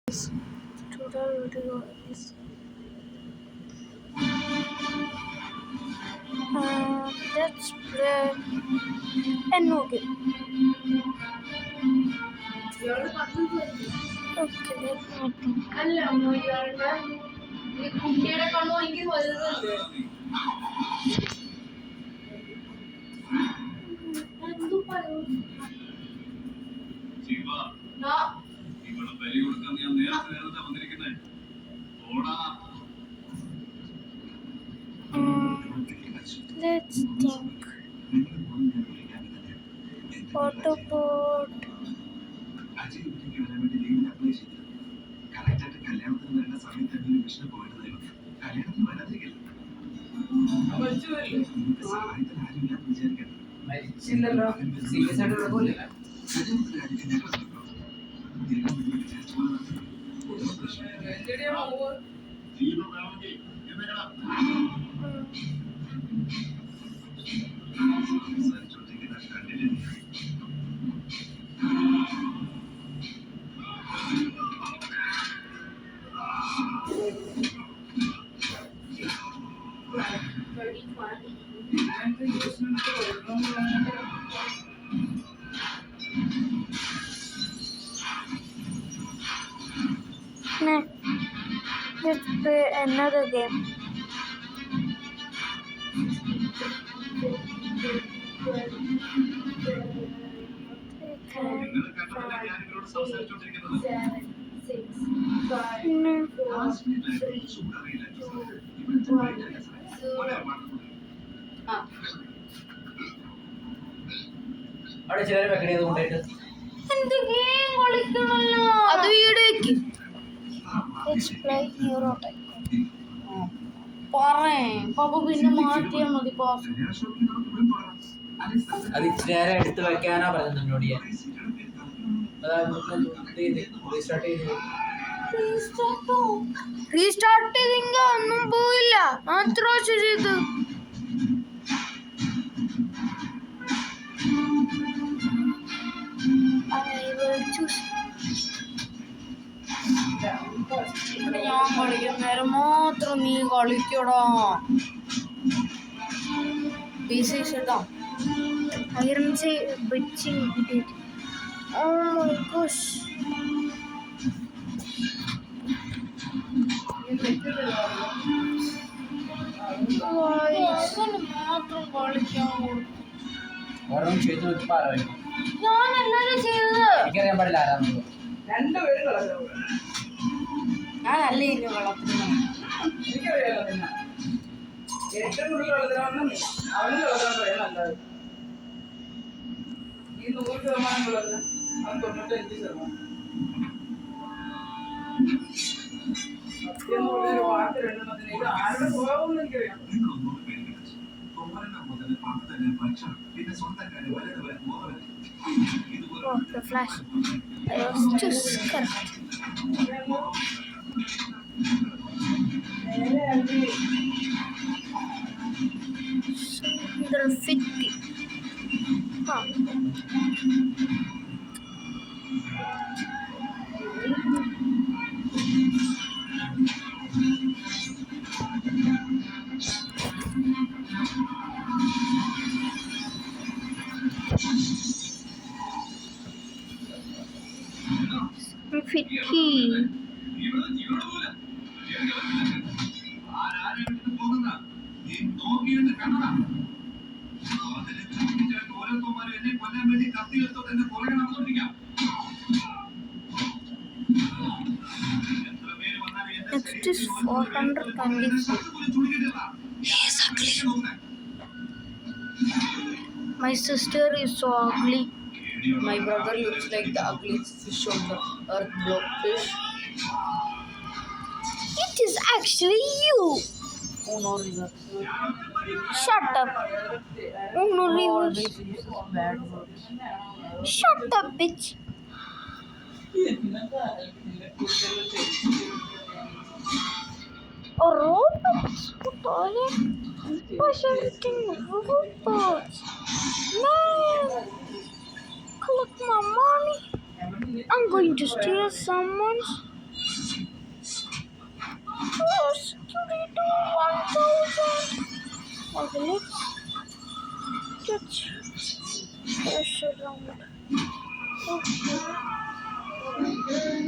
Total video is let's play a new game. Okay, let me think. Let's think. Autobot. മരിച്ചില്ലല്ലോ serious ആയിട്ടുള്ള പോലെ Nah, let's play another game. അവിടെ ചിലരെ വെക്കണേ കൊണ്ടായിട്ട് അത് വീഡിയോയ്ക്ക് Let's play Euro Type. പിന്നെ മാറ്റിയാ മതി പാസ്. അത് ഇച്ചിരി നേരം എടുത്ത് വെക്കാനാ പറഞ്ഞത് എന്നോട് ഞാൻ റീസ്റ്റാർട്ട് ചെയ്തെങ്ക ഒന്നും പോയില്ല. എത്ര പ്രാവശ്യം ചെയ്തു. ഞാൻ കളിക്കുന്ന നേരം മാത്രം നീ കളിക്കടാ. Iron say bitching it. Oh my gosh. ഓരോന്നും ചെയ്ത് വെച്ച് പറയാം ഞാൻ എല്ലാരും ചെയ്തത് എനിക്കറിയാൻ പാടില്ല ആരാണെന്ന് ഞാനല്ല ഇന്ന് വളർത്തുന്നത്. എനിക്കറിയാലോ പിന്നെ ഏറ്റവും കൂടുതൽ വളർത്തണമെന്ന് അവനും വളർത്താൻ പറയാൻ നല്ലത് ഈ 100% വളർത്താൻ അവൻ 95%. വാക്ക് രണ്ടെണ്ണത്തിന് ഇത് ആരുടെ സ്വഭാവം എനിക്കറിയാം. Oh, the flash. I was too scared. Under 50. Huh. Next is 424. He is ugly. My sister is so ugly. My brother looks like the ugliest fish on the earth, blobfish. It is actually you. Oh no, River. Shut up. Oh no, Always Rivers. uses bad words. Shut up, bitch. A robot? Presenting robots. Man, collect my money. I'm going to steal someone's Oh, security 1000. Okay, let's push around. Okay. There.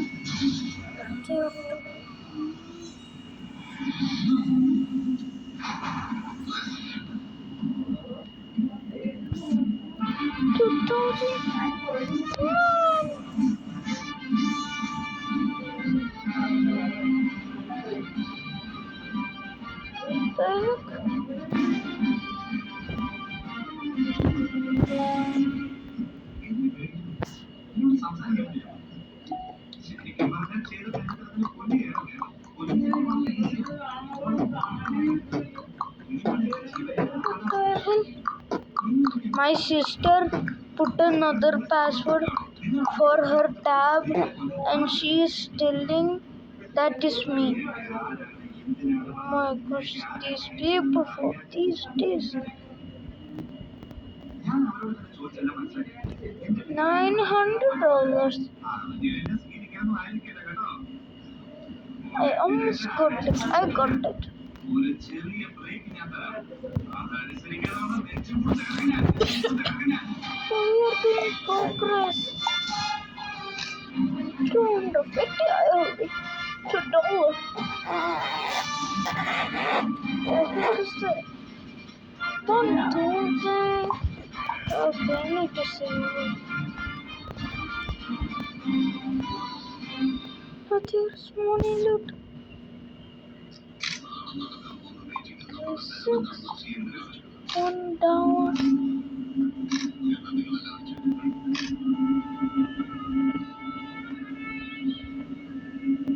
2000. My sister put another password for her tab and she is telling that is me. My gosh, these people for these days. $900. I almost got it. I got it. We are doing progress. 250 I already. $2. What is that? 1,000. Okay, I need to save it. But there's money loot. 6. 1 down.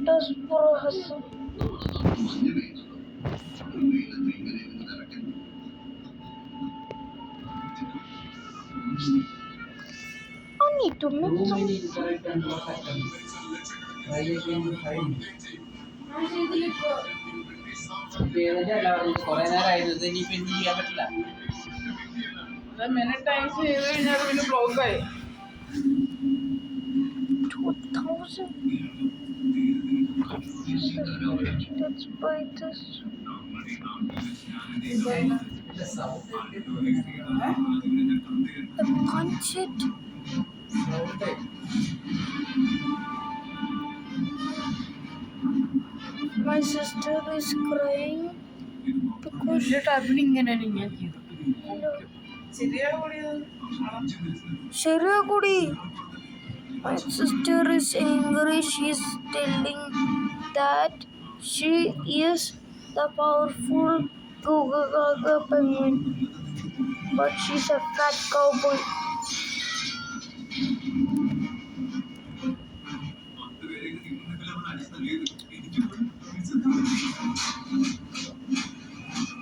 Does pro hustle. I need to make some. many times ചെയ്ത് കഴിഞ്ഞാൽ പിന്നെ block ആയി 2,000. Let's buy this. I punch it. My sister is crying because Shiragudi. My sister is angry. She's telling that she is the powerful Gaga penguin, but she's a fat cowboy.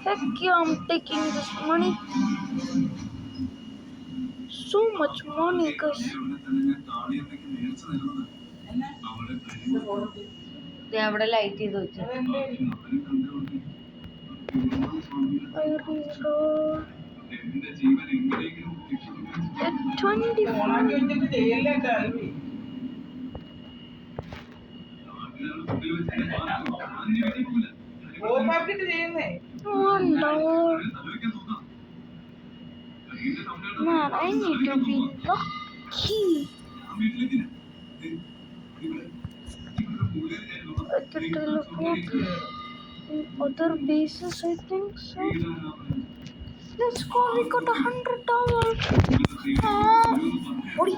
Heck yeah, I'm taking this money. So much money, guys. അവിടെ light ചെയ്ത് വെച്ചു. I reroll at 25. ഓണാക്കി വെച്ചിട്ട് ചെയ്യല്ലേ അൽവി ഓഫാക്കിട്ട് ചെയ്യുന്നേ $1. Man, I need to be lucky. I can teleport in other bases, I think so. Let's go, we got $100. Buddy.